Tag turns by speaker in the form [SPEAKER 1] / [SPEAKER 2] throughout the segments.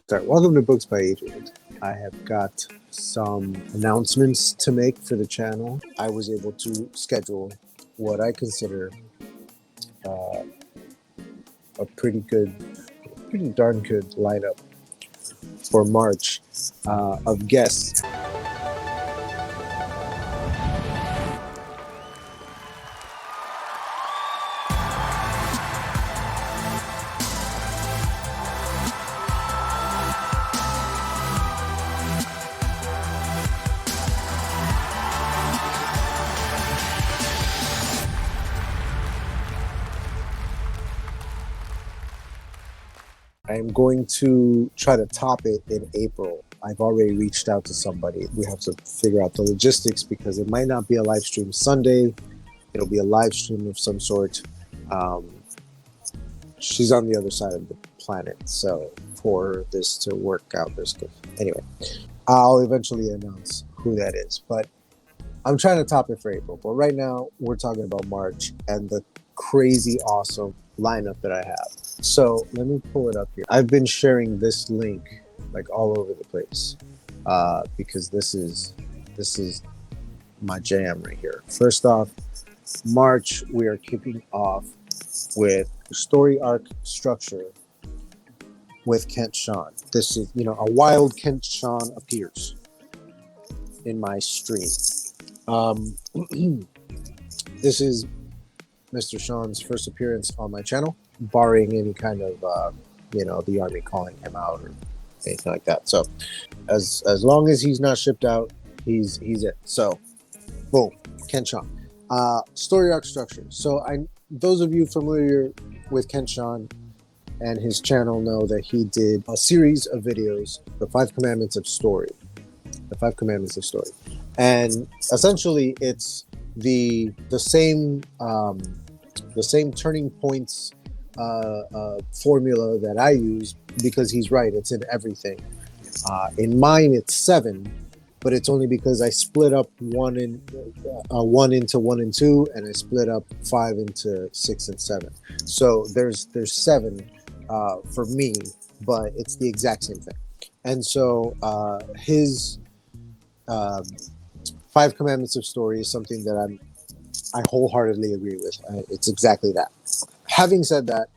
[SPEAKER 1] Sorry, welcome to Books by Adrian. I have got some announcements to make for the channel. I was able to schedule what I consider a pretty darn good lineup for March of guests. I am going to try to top it in April. I've already reached out to somebody. We have to figure out the logistics because it might not be a Livestream Sunday. It'll be a live stream of some sort. She's on the other side of the planet, so for this to work out, there's good. Anyway, I'll eventually announce who that is, but I'm trying to top it for April. But right now, we're talking about March and the crazy awesome lineup that I have. So let me pull it up here. I've been sharing this link like all over the place because this is my jam right here. First off, March, we are kicking off with story arc structure with Kent Sean. This is, a wild Kent Sean appears in my stream. This is Mr. Sean's first appearance on my channel, barring any kind of, the army calling him out or anything like that. So as long as he's not shipped out, he's it. So boom, Kent Sean. Story arc structure. So those of you familiar with Kent Sean and his channel know that he did a series of videos, the 5 Commandments of Story. The 5 Commandments of Story. And essentially it's the same turning points formula that I use, because he's right, it's in everything. In mine it's 7, but it's only because I split up 1 into 1 and 2, and I split up 5 into 6 and 7. So there's 7 for me, but it's the exact same thing. And so his 5 Commandments of Story is something that I wholeheartedly agree with. It's exactly that. Having said that,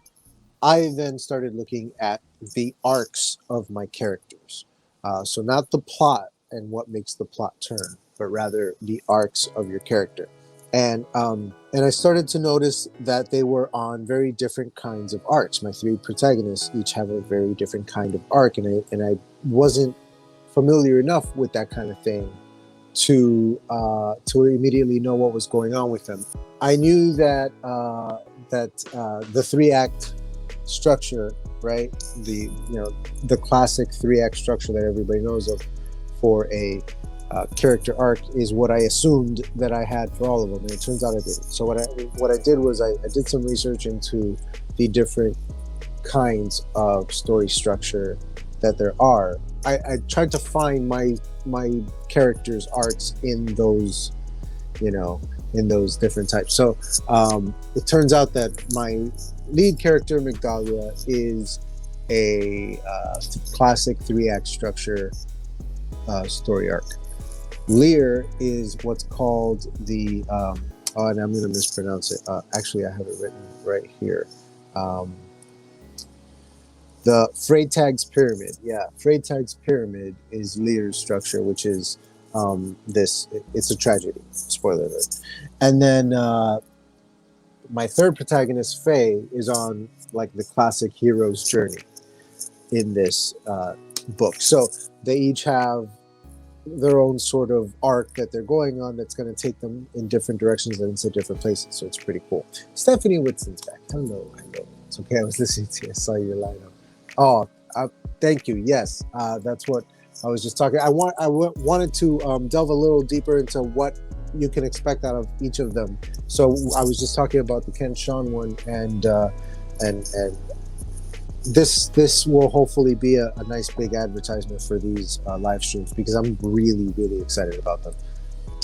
[SPEAKER 1] I then started looking at the arcs of my characters. So not the plot and what makes the plot turn, but rather the arcs of your character. And I started to notice that they were on very different kinds of arcs. My 3 protagonists each have a very different kind of arc, and I wasn't familiar enough with that kind of thing to immediately know what was going on with them. I knew that the 3-act structure, right? The classic 3-act structure that everybody knows of for a character arc is what I assumed that I had for all of them, and it turns out I didn't. So what I did was I did some research into the different kinds of story structure that there are. I tried to find my characters' arcs in those, in those different types. So it turns out that my lead character, Migdalia, is a classic 3-act structure story arc. Lear is what's called the, and I'm going to mispronounce it. Actually, I have it written right here. The Freytag's Pyramid. Yeah, Freytag's Pyramid is Lear's structure, which is it's a tragedy. Spoiler alert. And then my 3rd protagonist, Faye, is on like the classic hero's journey in this book. So they each have their own sort of arc that they're going on that's going to take them in different directions and into different places. So it's pretty cool. Stephanie Whitson's back. Hello. It's okay. I was listening to you. I saw your lineup. Oh, thank you. Yes, that's what I was just talking. I wanted to delve a little deeper into what you can expect out of each of them. So I was just talking about the Kent Sean one, and this will hopefully be a nice big advertisement for these live streams, because I'm really excited about them.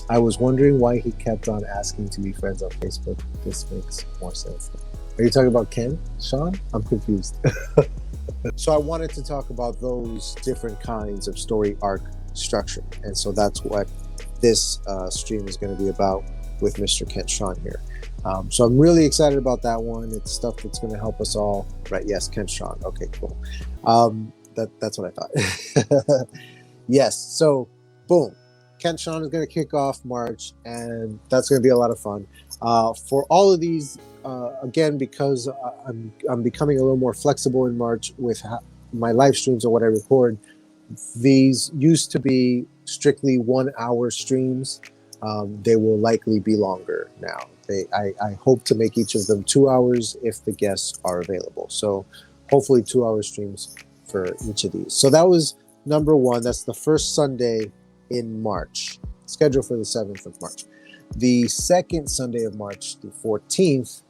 [SPEAKER 1] I was wondering why he kept on asking to be friends on Facebook. This makes more sense. Are you talking about Ken Sean? I'm confused. So I wanted to talk about those different kinds of story arc structure, and so that's what this stream is going to be about with Mr. Kent Sean here. So I'm really excited about that one. It's stuff that's going to help us all. Right? Yes, Kent Sean. Okay, cool. That's what I thought. Yes. So, boom. Kent Sean is going to kick off March, and that's going to be a lot of fun. For all of these, again, because I'm becoming a little more flexible in March with my live streams or what I record. These used to be strictly 1 hour streams. They will likely be longer now. I hope to make each of them 2 hours if the guests are available. So hopefully 2 hour streams for each of these. So that was number one. That's the first Sunday in March, scheduled for the 7th of March. The second Sunday of March, the 14th,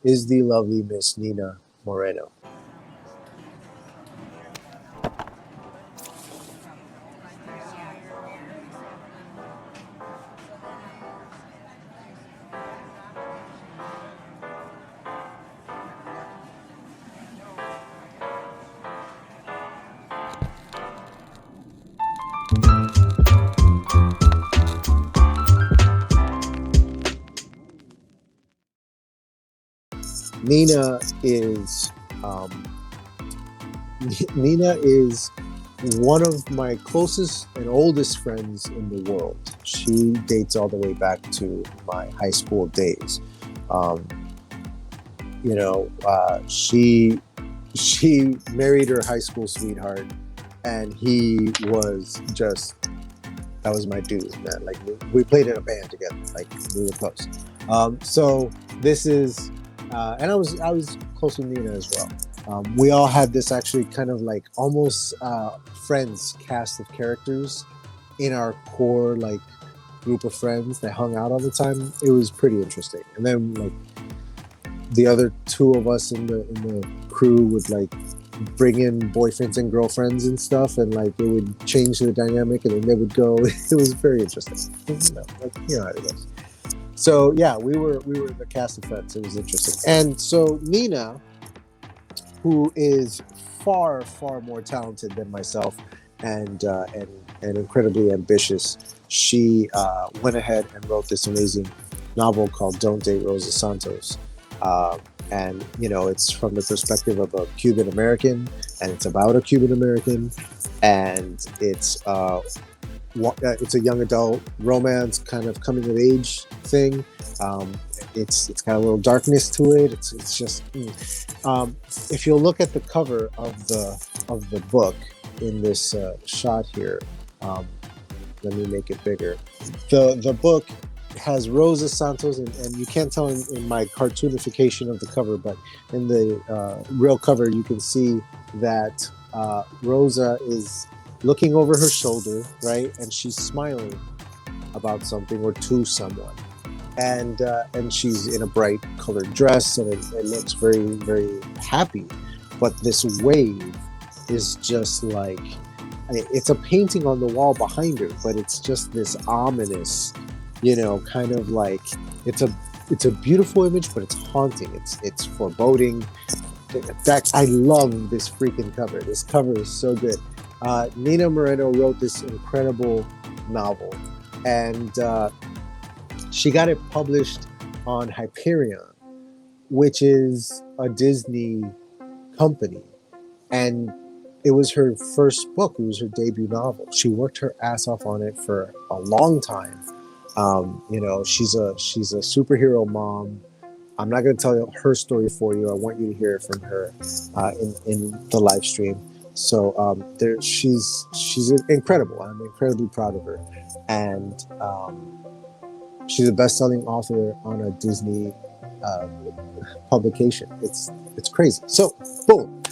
[SPEAKER 1] is the lovely Miss Nina Moreno. Nina is Nina is one of my closest and oldest friends in the world. She dates all the way back to my high school days. Um, she married her high school sweetheart, and he was just, that was my dude, man. Like we played in a band together, like we were close. So this is, and I was close with Nina as well. We all had this actually kind of like almost friends cast of characters in our core like group of friends that hung out all the time. It was pretty interesting. And then like the other two of us in the crew would like bring in boyfriends and girlfriends and stuff, and like it would change the dynamic, and then they would go. It was very interesting. You know how it goes. So yeah, we were the cast of friends. It was interesting. And so Nina, who is far more talented than myself, and incredibly ambitious, she went ahead and wrote this amazing novel called Don't Date Rosa Santos. And it's from the perspective of a Cuban American, and it's about a Cuban American, and it's a young adult romance kind of coming of age thing. It's got a little darkness to it. It's just if you'll look at the cover of the book in this shot here, let me make it bigger. The book has Rosa Santos, and you can't tell in my cartoonification of the cover, but in the real cover you can see that Rosa is looking over her shoulder, right, and she's smiling about something or to someone, and she's in a bright colored dress, and it looks very happy. But this wave is just like, it's a painting on the wall behind her, but it's just this ominous, kind of like, it's a beautiful image, but it's haunting. It's foreboding. I love this freaking cover. This cover is so good. Nina Moreno wrote this incredible novel, and she got it published on Hyperion, which is a Disney company, and it was her first book. It was her debut novel. She worked her ass off on it for a long time. She's a superhero mom. I'm not going to tell her story for you. I want you to hear it from her in the live stream. So she's incredible. I'm incredibly proud of her, and she's a best-selling author on a Disney publication. It's crazy. So boom,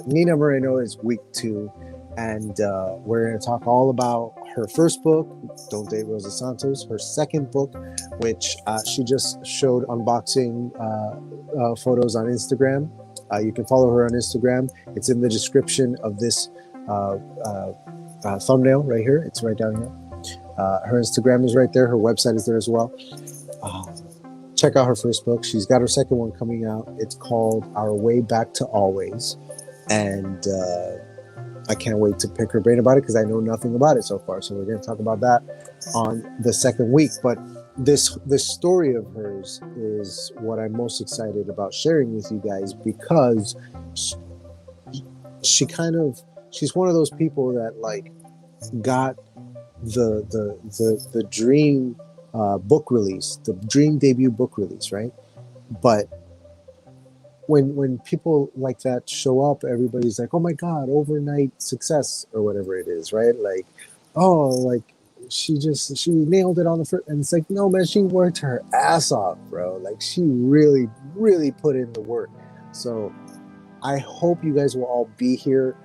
[SPEAKER 1] Nina Moreno is week 2, and we're going to talk all about her first book, Don't Date Rosa Santos, her second book, which she just showed unboxing photos on Instagram. You can follow her on Instagram. It's in the description of this thumbnail right here. It's right down here. Her Instagram is right there. Her website is there as well. Check out her first book. She's got her second one coming out. It's called Our Way Back to Always. and I can't wait to pick her brain about it because I know nothing about it so far. So we're going to talk about that on the second week. But this story of hers is what I'm most excited about sharing with you guys, because she's one of those people that like got the dream book release, the dream debut book release, right? But when people like that show up, everybody's like, oh my god, overnight success or whatever it is, right? Like, oh, like she nailed it on the first, and it's like, no man, she worked her ass off, bro. Like she really put in the work. So I hope you guys will all be here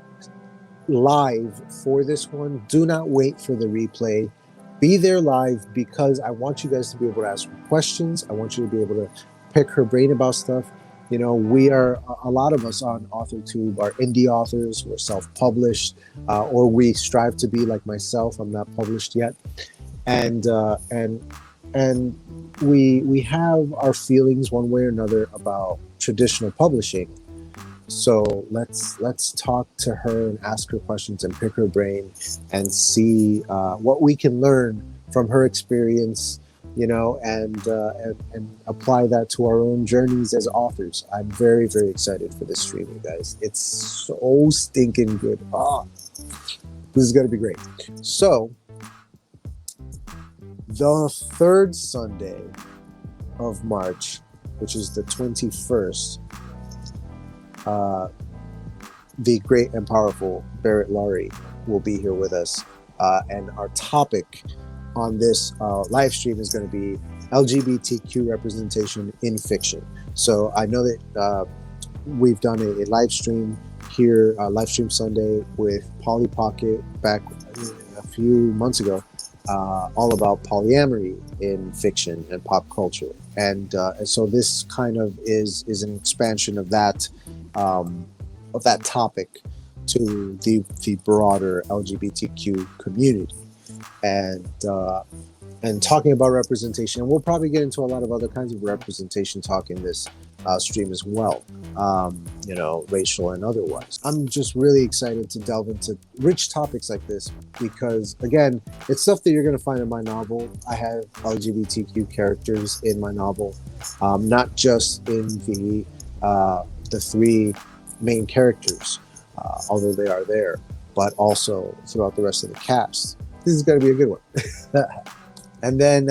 [SPEAKER 1] live for this one. Do not wait for the replay. Be there live, because I want you guys to be able to ask questions. I want you to be able to pick her brain about stuff. You know, we are, a lot of us on AuthorTube are indie authors. We're self-published, or we strive to be, like myself. I'm not published yet, and we have our feelings one way or another about traditional publishing. So let's talk to her and ask her questions and pick her brain and see what we can learn from her experience, you know, and apply that to our own journeys as authors. I'm very excited for this stream, you guys. It's so stinking good. This is gonna be great. So the third Sunday of March, which is the 21st. The great and powerful Barrett Laurie will be here with us, and our topic on this live stream is going to be LGBTQ representation in fiction. So I know that we've done a live stream here, Livestream Sunday, with Polly Pocket back a few months ago, all about polyamory in fiction and pop culture, and so this kind of is an expansion of that topic to the broader LGBTQ community, and talking about representation. And we'll probably get into a lot of other kinds of representation talk in this stream as well, you know, racial and otherwise. I'm just really excited to delve into rich topics like this, because again, it's stuff that you're going to find in my novel. I have LGBTQ characters in my novel, not just in the three main characters, although they are there, but also throughout the rest of the cast. This is going to be a good one. And then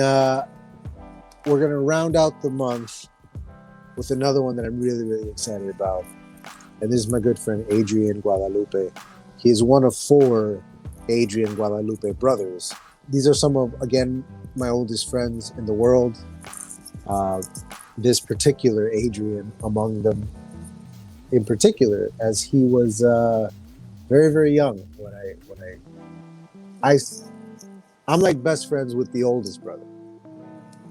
[SPEAKER 1] we're going to round out the month with another one that I'm really excited about. And this is my good friend Adrian Guadalupe. He is one of 4 Adrian Guadalupe brothers. These are some of, again, my oldest friends in the world. This particular Adrian among them, in particular, as he was very young when I'm like best friends with the oldest brother,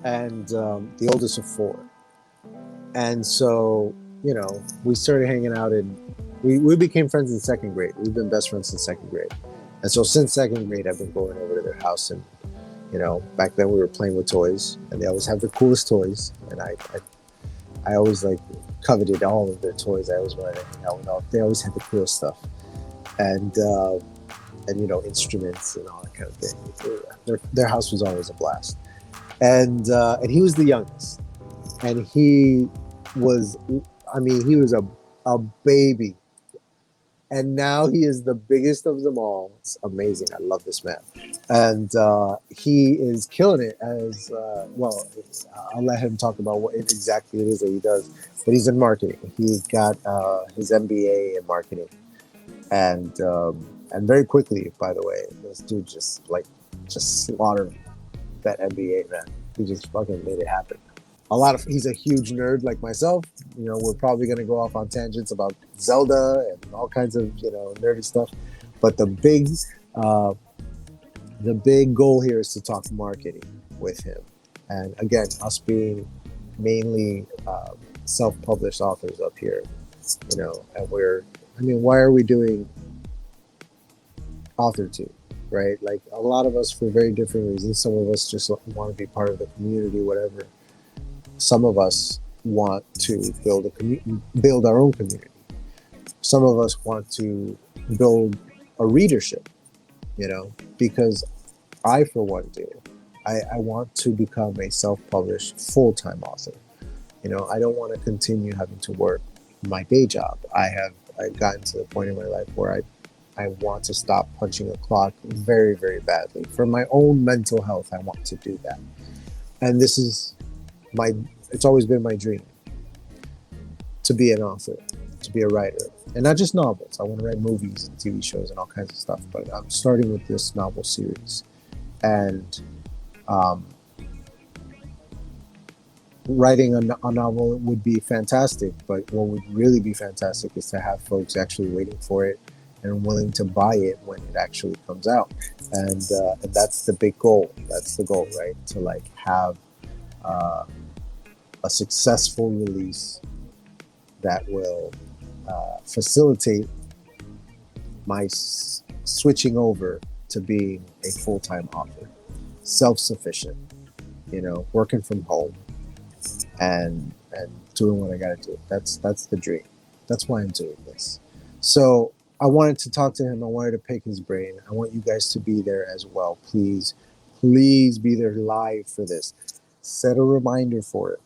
[SPEAKER 1] and the oldest of 4. And so, you know, we started hanging out, and we became friends in 2nd grade. We've been best friends since 2nd grade. And so since 2nd grade, I've been going over to their house, and, you know, back then we were playing with toys, and they always have the coolest toys. And I always like coveted all of their toys. I always wanted to hang out with all. They always had the coolest stuff, and you know, instruments and all that kind of thing. Their house was always a blast. And he was the youngest, and he was a baby, and now he is the biggest of them all. It's amazing. I love this man, and he is killing it as well. I'll let him talk about what exactly it is that he does, but he's in marketing. He got his MBA in marketing, and very quickly, by the way, this dude just slaughtered that MBA, man. He just fucking made it happen. He's a huge nerd like myself. You know, we're probably going to go off on tangents about Zelda and all kinds of, you know, nerdy stuff. But the big goal here is to talk marketing with him. And again, us being mainly self-published authors up here, you know, and why are we doing AuthorTube, right? Like, a lot of us for very different reasons. Some of us just want to be part of the community, whatever. Some of us want to build our own community. Some of us want to build a readership, because I, for one, do. I want to become a self-published full-time author. I don't want to continue having to work my day job. I've gotten to the point in my life where I want to stop punching a clock very, very badly. For my own mental health, I want to do that. And it's always been my dream to be an author, to be a writer. And not just novels. I want to write movies and TV shows and all kinds of stuff. But I'm starting with this novel series. And writing a novel would be fantastic, but what would really be fantastic is to have folks actually waiting for it and willing to buy it when it actually comes out. And that's the big goal. That's the goal, right? To have a successful release that will facilitate my switching over to being a full-time author, self-sufficient, working from home and doing what I got to do. That's the dream. That's why I'm doing this. So I wanted to talk to him. I wanted to pick his brain. I want you guys to be there as well. Please be there live for this. Set a reminder for it.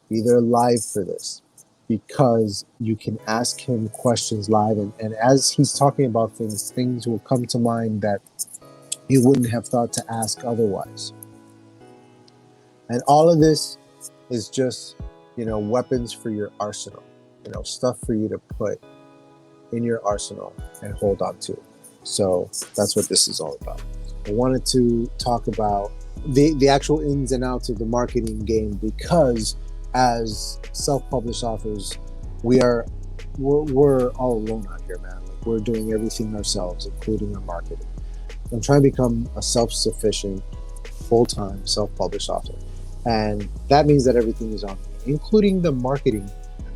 [SPEAKER 1] Be there live for this, because you can ask him questions live. And as he's talking about things will come to mind that you wouldn't have thought to ask otherwise. And all of this is just, weapons for your arsenal, stuff for you to put in your arsenal and hold on to. So that's what this is all about. I wanted to talk about the actual ins and outs of the marketing game, because as self-published authors, we're all alone out here, man. We're doing everything ourselves, including our marketing. I'm trying to become a self-sufficient, full-time, self-published author. And that means that everything is on me, including the marketing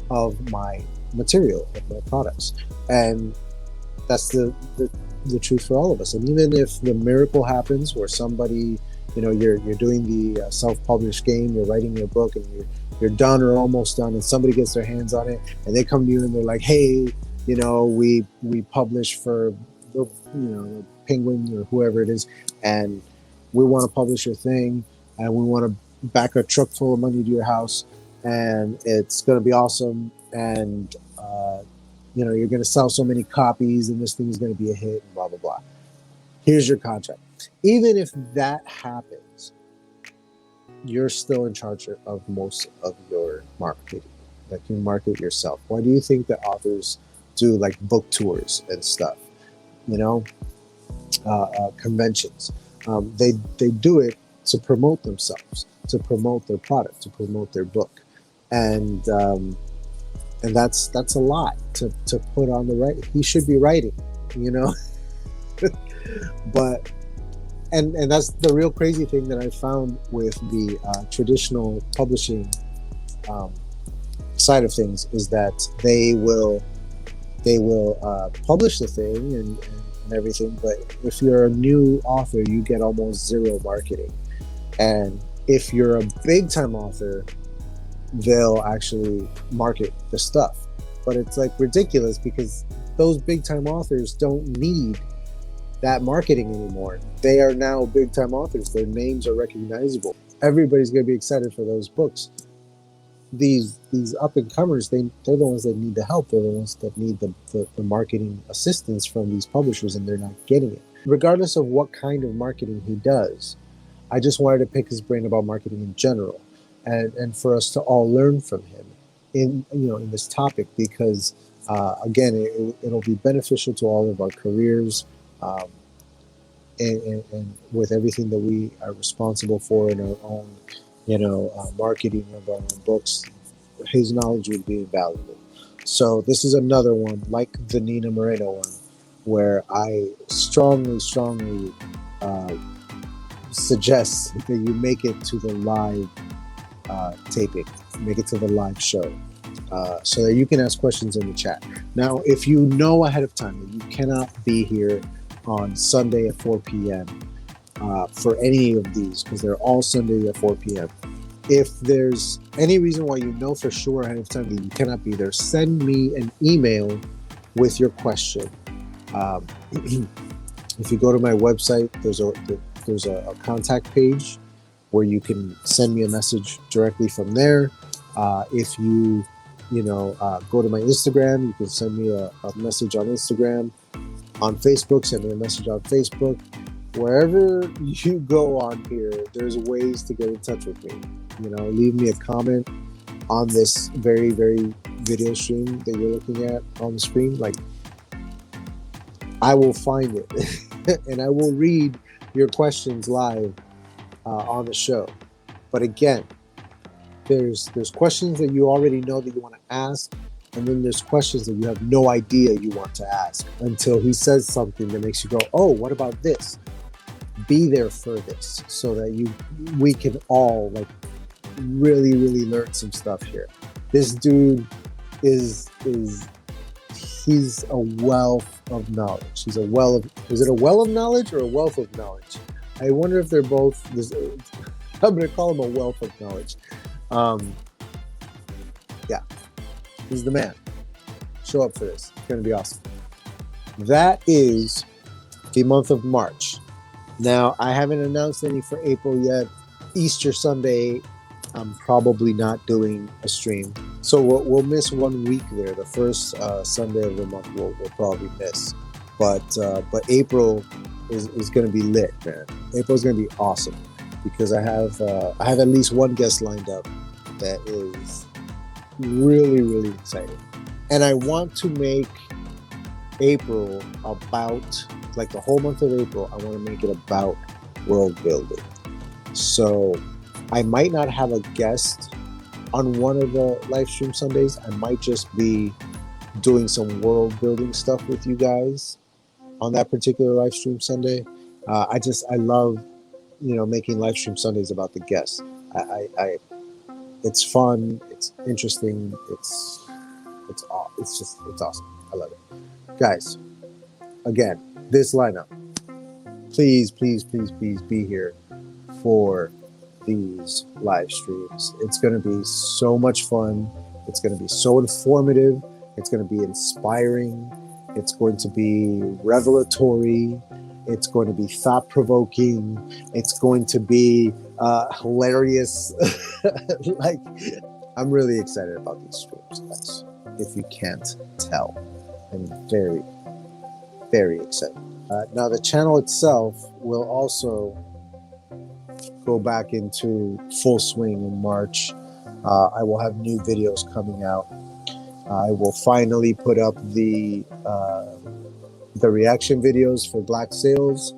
[SPEAKER 1] of my material, of my products. And that's the truth for all of us. And even if the miracle happens where somebody, you're doing the self-published game, you're writing your book and you're done or almost done, and somebody gets their hands on it and they come to you and they're like, hey, we publish for the Penguin or whoever it is, and we want to publish your thing, and we want to back a truck full of money to your house, and it's going to be awesome, and you're going to sell so many copies, and this thing is going to be a hit, and blah blah blah. Here's your contract. Even if that happens, you're still in charge of most of your marketing. You market yourself. Why do you think that authors do book tours and stuff? Conventions. They do it to promote themselves, to promote their product, to promote their book, and that's a lot to put on the right. He should be writing, but and that's the real crazy thing that I found with the traditional publishing side of things, is that they will publish the thing and everything, but if you're a new author, you get almost zero marketing. And if you're a big time author, they'll actually market the stuff. But it's ridiculous, because those big time authors don't need that marketing anymore. They are now big time authors. Their names are recognizable. Everybody's going to be excited for those books. These up and comers, they're the ones that need the help. They're the ones that need the marketing assistance from these publishers, and they're not getting it. Regardless of what kind of marketing he does, I just wanted to pick his brain about marketing in general, and for us to all learn from him in this topic, because again, it'll be beneficial to all of our careers, and with everything that we are responsible for in our own marketing of our own books. His knowledge would be invaluable. So this is another one like the Nina Moreno one, where I strongly suggest that you make it to the live taping, make it to the live show, so that you can ask questions in the chat. Now, if you know ahead of time that you cannot be here on Sunday at 4 p.m. For any of these, because they're all Sunday at 4 p.m. If there's any reason why you know for sure ahead of time that you cannot be there, send me an email with your question. Um, if you go to my website, there's a contact page where you can send me a message directly from there. If you go to my Instagram, you can send me a message on Instagram. On Facebook, send me a message on Facebook. Wherever you go on here, there's ways to get in touch with me. Leave me a comment on this very, very video stream that you're looking at on the screen. Like, I will find it and I will read your questions live on the show. But again, there's questions that you already know that you want to ask, and then there's questions that you have no idea you want to ask until he says something that makes you go, oh, what about this? Be there for this so that we can all like really, really learn some stuff here. This dude he's a wealth of knowledge. Is it a well of knowledge or a wealth of knowledge? I wonder if they're both. I'm going to call him a wealth of knowledge. Yeah, he's the man. Show up for this. It's going to be awesome. That is the month of March. Now, I haven't announced any for April yet. Easter Sunday, I'm probably not doing a stream. So we'll miss 1 week there. The first Sunday of the month we'll probably miss. But April is going to be lit, man. April's going to be awesome because I have at least one guest lined up that is really, really exciting. And I want to make April about, like the whole month of April, I want to make it about world building. So I might not have a guest on one of the Livestream Sundays. I might just be doing some world building stuff with you guys on that particular Livestream Sunday. I love, making Livestream Sundays about the guests. It's fun. It's interesting. It's awesome. I love it. Guys, again, this lineup, please be here for these live streams. It's going to be so much fun. It's going to be so informative. It's going to be inspiring. It's going to be revelatory. It's going to be thought-provoking. It's going to be hilarious. Like, I'm really excited about these streams, guys. If you can't tell, I'm very, very excited. Now, the channel itself will also go back into full swing in March. I will have new videos coming out. I will finally put up the reaction videos for Black Sails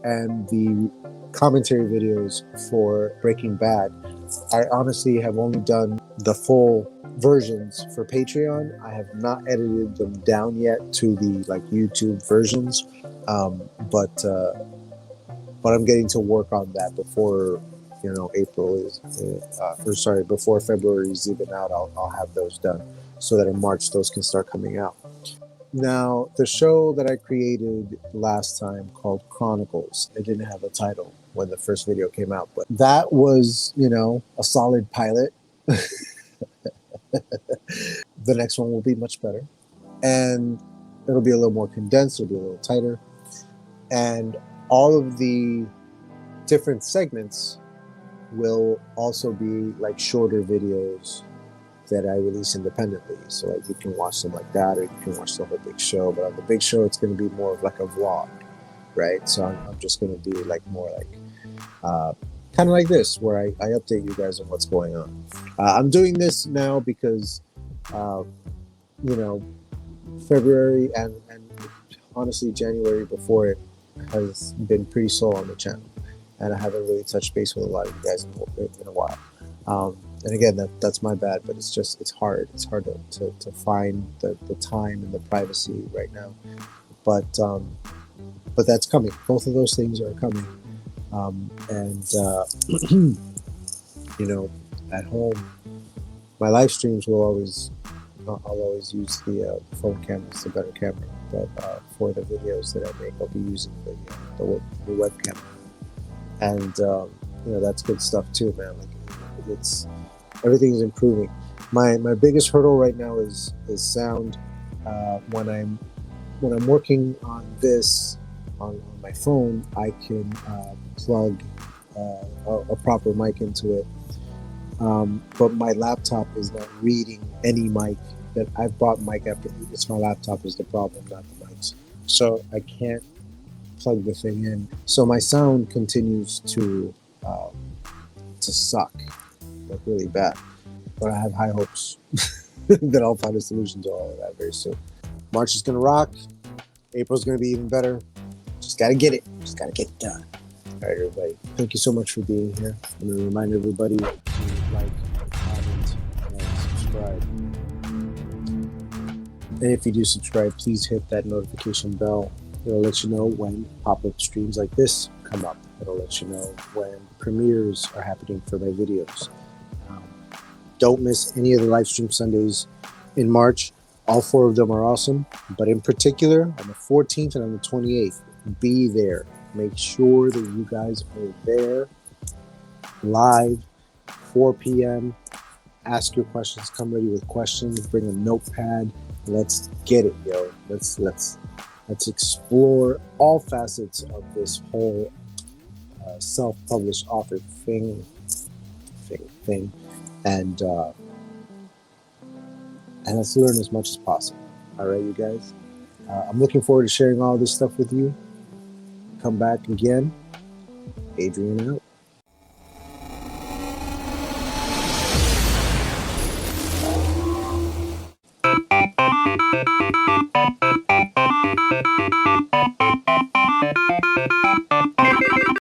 [SPEAKER 1] and the commentary videos for Breaking Bad. I honestly have only done the full versions for Patreon. I have not edited them down yet to the YouTube versions, but I'm getting to work on that before before February is even out. I'll have those done so that in March those can start coming out. Now, the show that I created last time called Chronicles, it didn't have a title when the first video came out, but that was, a solid pilot. The next one will be much better, and it'll be a little more condensed, it'll be a little tighter, and all of the different segments will also be shorter videos that I release independently. So you can watch them like that, or you can watch the whole big show. But on the big show, it's going to be more of a vlog, right? So I'm just going to do more kind of like this, where I update you guys on what's going on. I'm doing this now because, February and honestly January before it has been pretty slow on the channel, and I haven't really touched base with a lot of you guys in a while. And again, that's my bad, but it's hard. It's hard to find the time and the privacy right now. But that's coming. Both of those things are coming. At home, my live streams I'll always use the phone camera. It's a better camera. But for the videos that I make, I'll be using the webcam. And that's good stuff too, man. Everything is improving. My biggest hurdle right now is sound. When I'm working on this on my phone, I can plug a proper mic into it. But my laptop is not reading any mic that I've bought. Mic after it's my laptop is the problem, not the mics. So I can't plug the thing in. So my sound continues to suck, like really bad. But I have high hopes that I'll find a solution to all of that very soon. March is gonna rock. April's gonna be even better. Just gotta get it. Just gotta get it done. All right, everybody. Thank you so much for being here. I'm gonna remind everybody to like, comment, and subscribe. And if you do subscribe, please hit that notification bell. It'll let you know when pop-up streams like this come up. It'll let you know when premieres are happening for my videos. Don't miss any of the Livestream Sundays in March. All 4 of them are awesome. But in particular, on the 14th and on the 28th, be there. Make sure that you guys are there live, 4 p.m. Ask your questions. Come ready with questions. Bring a notepad. Let's get it, yo. Let's explore all facets of this whole self-published author thing, and let's learn as much as possible. All right, you guys. I'm looking forward to sharing all this stuff with you. Come back again. Adrian out.